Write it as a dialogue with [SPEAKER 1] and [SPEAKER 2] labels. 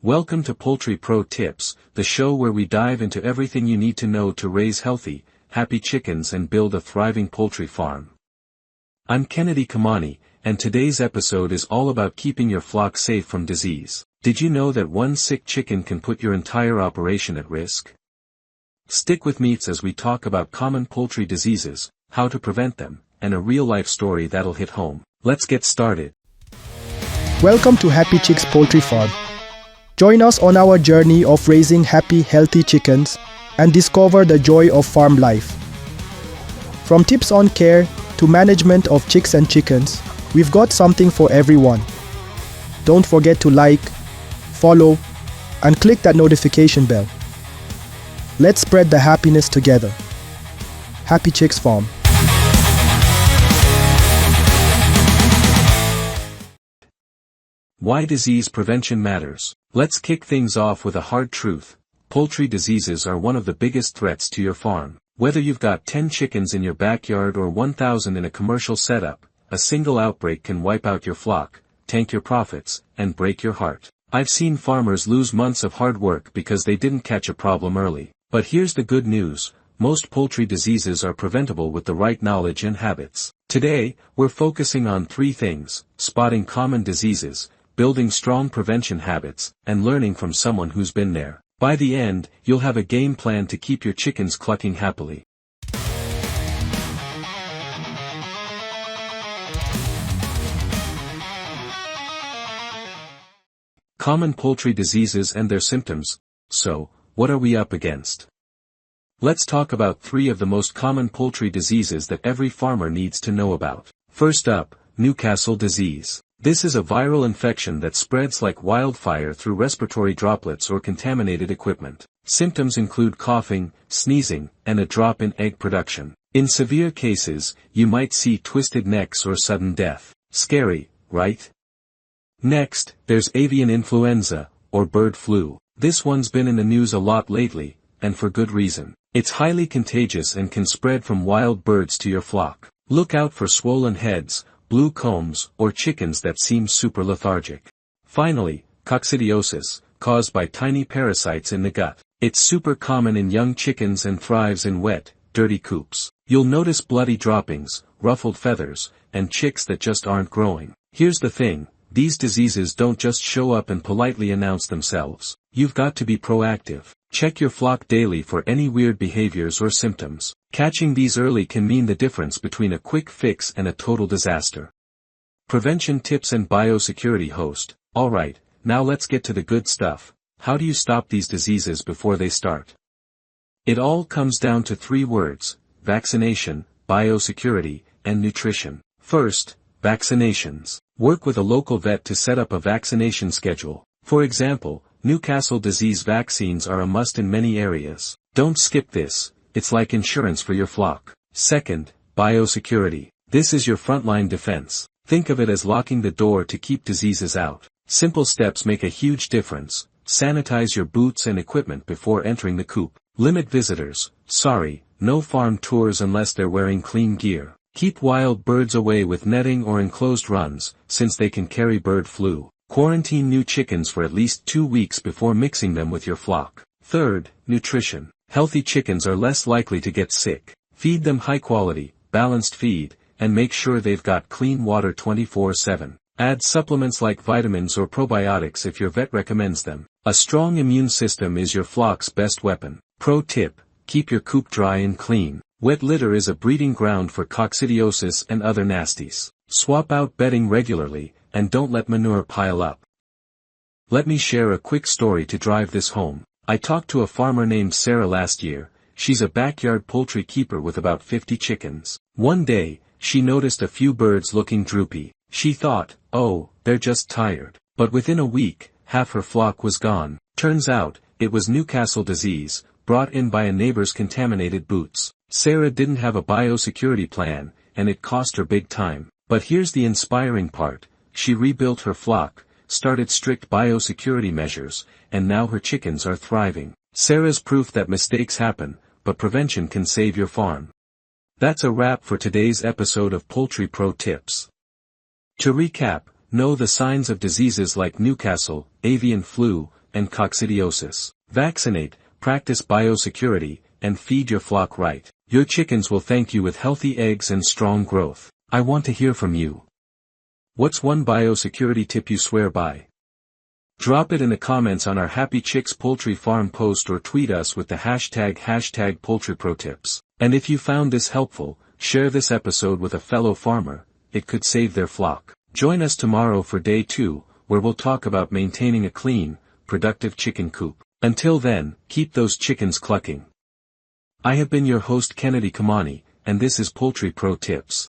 [SPEAKER 1] Welcome to Poultry Pro Tips, the show where we dive into everything you need to know to raise healthy, happy chickens and build a thriving poultry farm. I'm Kennedy Kamani, and today's episode is all about keeping your flock safe from disease. Did you know that one sick chicken can put your entire operation at risk? Stick with me as we talk about common poultry diseases, how to prevent them, and a real-life story that'll hit home. Let's get started.
[SPEAKER 2] Welcome to Happy Chicks Poultry Farm. Join us on our journey of raising happy, healthy chickens and discover the joy of farm life. From tips on care to management of chicks and chickens, we've got something for everyone. Don't forget to like, follow, and click that notification bell. Let's spread the happiness together. Happy Chicks Farm.
[SPEAKER 1] Why disease prevention matters. Let's kick things off with a hard truth. Poultry diseases are one of the biggest threats to your farm. Whether you've got 10 chickens in your backyard or 1,000 in a commercial setup, a single outbreak can wipe out your flock, tank your profits, and break your heart. I've seen farmers lose months of hard work because they didn't catch a problem early. But here's the good news. Most poultry diseases are preventable with the right knowledge and habits. Today, we're focusing on 3 things: spotting common diseases, building strong prevention habits, and learning from someone who's been there. By the end, you'll have a game plan to keep your chickens clucking happily. Common poultry diseases and their symptoms. So, what are we up against? Let's talk about 3 of the most common poultry diseases that every farmer needs to know about. First up, Newcastle disease. This is a viral infection that spreads like wildfire through respiratory droplets or contaminated equipment. Symptoms include coughing, sneezing, and a drop in egg production. In severe cases, you might see twisted necks or sudden death. Scary, right? Next, there's avian influenza, or bird flu. This one's been in the news a lot lately, and for good reason. It's highly contagious and can spread from wild birds to your flock. Look out for swollen heads, blue combs, or chickens that seem super lethargic. Finally, coccidiosis, caused by tiny parasites in the gut. It's super common in young chickens and thrives in wet, dirty coops. You'll notice bloody droppings, ruffled feathers, and chicks that just aren't growing. Here's the thing, these diseases don't just show up and politely announce themselves. You've got to be proactive. Check your flock daily for any weird behaviors or symptoms. Catching these early can mean the difference between a quick fix and a total disaster. Prevention tips and biosecurity host. Alright, now let's get to the good stuff. How do you stop these diseases before they start? It all comes down to 3 words: vaccination, biosecurity, and nutrition. First, vaccinations. Work with a local vet to set up a vaccination schedule. For example, Newcastle disease vaccines are a must in many areas. Don't skip this, it's like insurance for your flock. Second, biosecurity. This is your frontline defense. Think of it as locking the door to keep diseases out. Simple steps make a huge difference. Sanitize your boots and equipment before entering the coop. Limit visitors. No farm tours unless they're wearing clean gear. Keep wild birds away with netting or enclosed runs, since they can carry bird flu. Quarantine new chickens for at least 2 weeks before mixing them with your flock. Third, nutrition. Healthy chickens are less likely to get sick. Feed them high-quality, balanced feed, and make sure they've got clean water 24/7. Add supplements like vitamins or probiotics if your vet recommends them. A strong immune system is your flock's best weapon. Pro tip: keep your coop dry and clean. Wet litter is a breeding ground for coccidiosis and other nasties. Swap out bedding regularly, and don't let manure pile up. Let me share a quick story to drive this home. I talked to a farmer named Sarah last year. She's a backyard poultry keeper with about 50 chickens. One day, she noticed a few birds looking droopy. She thought, oh, they're just tired. But within a week, half her flock was gone. Turns out, it was Newcastle disease, brought in by a neighbor's contaminated boots. Sarah didn't have a biosecurity plan, and it cost her big time. But here's the inspiring part. She rebuilt her flock, started strict biosecurity measures, and now her chickens are thriving. Sarah's proof that mistakes happen, but prevention can save your farm. That's a wrap for today's episode of Poultry Pro Tips. To recap, know the signs of diseases like Newcastle, avian flu, and coccidiosis. Vaccinate, practice biosecurity, and feed your flock right. Your chickens will thank you with healthy eggs and strong growth. I want to hear from you. What's one biosecurity tip you swear by? Drop it in the comments on our Happy Chicks Poultry Farm post or tweet us with the hashtag #PoultryProTips. And if you found this helpful, share this episode with a fellow farmer. It could save their flock. Join us tomorrow for day 2, where we'll talk about maintaining a clean, productive chicken coop. Until then, keep those chickens clucking. I have been your host Kennedy Kamani, and this is Poultry Pro Tips.